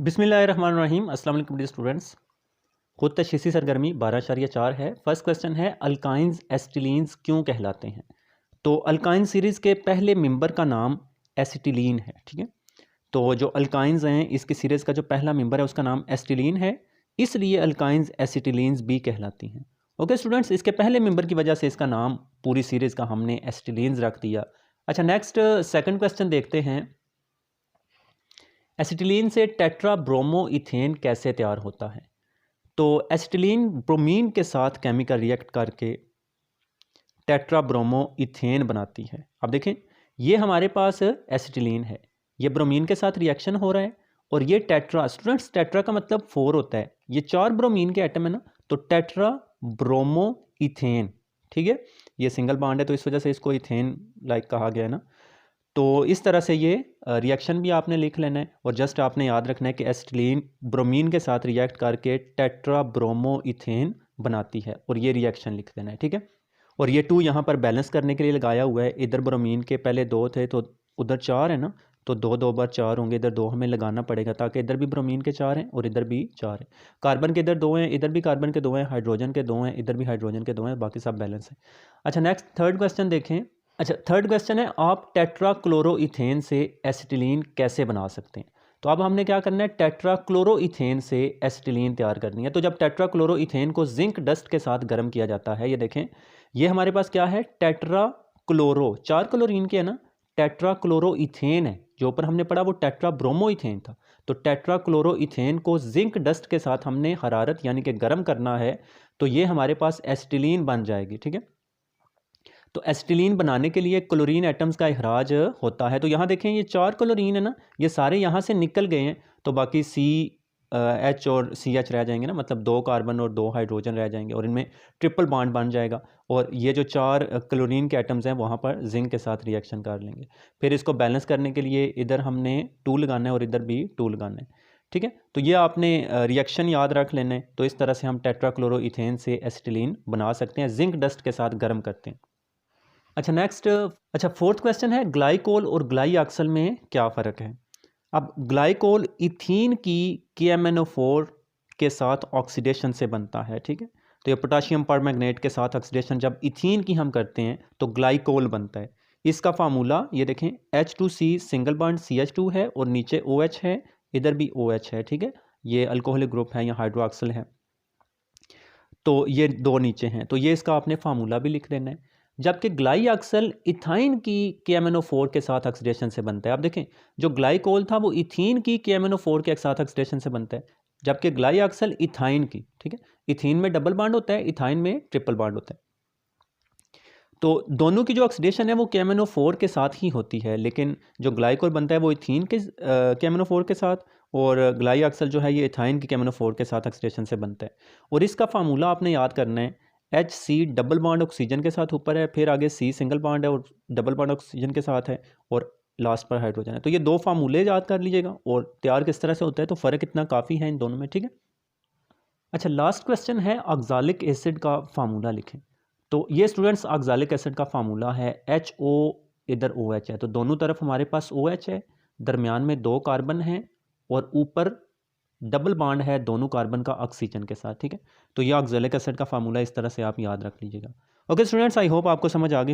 बिस्मिल्लाहिर्रहमानिर्रहीम। अस्सलाम वालेकुम डियर स्टूडेंट्स। खुद तशख़ीसी सरगर्मी 12.4 है। फर्स्ट क्वेश्चन है अल्काइंस एसिटिलीन्स क्यों कहलाते हैं। तो अल्काइन सीरीज़ के पहले मेंबर का नाम एसिटिलीन है। ठीक है, तो जो अल्काइंस हैं इसकी सीरीज़ का जो पहला मेंबर है उसका नाम एसिटिलीन है, इसलिए अल्काइंस एसिटिलीन्स भी कहलाती हैं। ओके स्टूडेंट्स, इसके पहले मेंबर की वजह से इसका नाम पूरी सीरीज़ का हमने एसिटिलीन्स रख दिया। अच्छा, नेक्स्ट सेकंड क्वेश्चन देखते हैं। एसिटिलीन से टेट्रा ब्रोमो इथेन कैसे तैयार होता है। तो एसिटिलीन ब्रोमीन के साथ केमिकल रिएक्ट करके टेट्रा ब्रोमो इथेन बनाती है। अब देखें, ये हमारे पास एसिटिलीन है, ये ब्रोमीन के साथ रिएक्शन हो रहा है और ये टेट्रा, स्टूडेंट्स टेट्रा का मतलब 4 होता है, ये 4 ब्रोमीन के एटम है ना, तो टेट्रा ब्रोमो इथेन। ठीक है, ये सिंगल बॉन्ड है तो इस वजह से इसको इथेन लाइक कहा गया है ना। तो इस तरह से ये रिएक्शन भी आपने लिख लेना है और जस्ट आपने याद रखना है कि एसिटिलीन ब्रोमीन के साथ रिएक्ट करके टेट्रा ब्रोमो इथेन बनाती है और ये रिएक्शन लिख देना है। ठीक है, और ये 2 यहाँ पर बैलेंस करने के लिए लगाया हुआ है। इधर ब्रोमीन के पहले 2 थे तो उधर 4 है ना, तो 2 2 बार 4 होंगे, इधर 2 हमें लगाना पड़ेगा ताकि इधर भी ब्रोमीन के 4 हैं और इधर भी 4 है। कार्बन के इधर 2 हैं, इधर भी कार्बन के 2 हैं, हाइड्रोजन के 2 हैं, इधर भी हाइड्रोजन के 2 हैं, बाकी सब बैलेंस है। अच्छा, नेक्स्ट थर्ड क्वेश्चन देखें। अच्छा, थर्ड क्वेश्चन है आप टेट्राक्लोरोइथेन से एसिटिलीन कैसे बना सकते हैं। तो अब हमने क्या करना है, टेट्राक्लोरोइथेन से एसिटिलीन तैयार करनी है। तो जब टेट्राक्लोरोइथेन को जिंक डस्ट के साथ गर्म किया जाता है, ये देखें, ये हमारे पास क्या है, टेट्राक्लोरो, 4 क्लोरीन के है ना, टेट्राक्लोरोइथेन है। जो ऊपर हमने पढ़ा वो टेट्राब्रोमोइथेन था। तो टेट्राक्लोरोइथेन को जिंक डस्ट के साथ हमने हरारत यानी कि गर्म करना है, तो ये हमारे पास एसिटिलीन बन जाएगी। ठीक है, तो एसिटिलीन बनाने के लिए क्लोरीन एटम्स का इखराज होता है। तो यहाँ देखें, ये 4 क्लोरीन है ना, ये सारे यहाँ से निकल गए हैं, तो बाकी एच और सी एच रह जाएंगे ना, मतलब 2 कार्बन और 2 हाइड्रोजन रह जाएंगे और इनमें ट्रिपल बॉन्ड बन जाएगा और ये जो 4 क्लोरीन के एटम्स हैं वहाँ पर जिंक के साथ रिएक्शन कर लेंगे। फिर इसको बैलेंस करने के लिए इधर हमने 2 लगाना है और इधर भी 2 लगाना है। ठीक है, तो ये आपने रिएक्शन याद रख लेना है। तो इस तरह से हम टेट्राक्लोरोइथेन से एसिटिलीन बना सकते हैं, जिंक डस्ट के साथ गर्म करते हैं। अच्छा, नेक्स्ट, अच्छा फोर्थ क्वेश्चन है ग्लाइकोल और ग्लाइऑक्सल में क्या फ़र्क है। अब ग्लाइकोल इथीन की KMnO4 के साथ ऑक्सीडेशन से बनता है। ठीक है, तो ये पोटाशियम परमैंगनेट के साथ ऑक्सीडेशन जब इथीन की हम करते हैं तो ग्लाइकोल बनता है। इसका फार्मूला ये देखें, H2C सिंगल बॉन्ड CH2 है और नीचे OH है, इधर भी OH है। ठीक है, ये अल्कोहलिक ग्रुप है या हाइड्रोक्सिल है, तो ये 2 नीचे हैं, तो ये इसका आपने फार्मूला भी लिख देना है। जबकि ग्लाइऑक्सल इथाइन की KMnO4 के साथ ऑक्सीडेशन से बनता है। आप देखें, जो ग्लाइकोल था वो इथीन की KMnO4 के साथ ऑक्सीडेशन से बनता है, जबकि ग्लाइऑक्सल इथाइन की। ठीक है, इथीन में डबल बॉन्ड होता है, इथाइन में ट्रिपल बॉन्ड होता है। तो दोनों की जो ऑक्सीडेशन है वो KMnO4 के साथ ही होती है, लेकिन जो ग्लाइकोल बनता है वो इथीन के KMnO4 के साथ और ग्लाइऑक्सल जो है ये इथाइन की KMnO4 के साथ ऑक्सीडेशन से बनता है। और इसका फार्मूला आपने याद करना है, HC डबल बॉन्ड ऑक्सीजन के साथ ऊपर है, फिर आगे C सिंगल बॉन्ड है और डबल बॉन्ड ऑक्सीजन के साथ है और लास्ट पर हाइड्रोजन है। तो ये 2 फार्मूले याद कर लीजिएगा और तैयार किस तरह से होता है, तो फ़र्क इतना काफ़ी है इन दोनों में। ठीक है, अच्छा लास्ट क्वेश्चन है ऑक्ज़ालिक एसिड का फार्मूला लिखें। तो ये स्टूडेंट्स ऑक्ज़ालिक एसिड का फार्मूला है HO, इधर OH है, तो दोनों तरफ हमारे पास OH है, दरमियान में 2 कार्बन हैं और ऊपर डबल बॉन्ड है दोनों कार्बन का ऑक्सीजन के साथ। ठीक है, तो ये ऑक्ज़ैलिक एसिड का फार्मूला इस तरह से आप याद रख लीजिएगा। ओके स्टूडेंट्स, आई होप आपको समझ आ गई।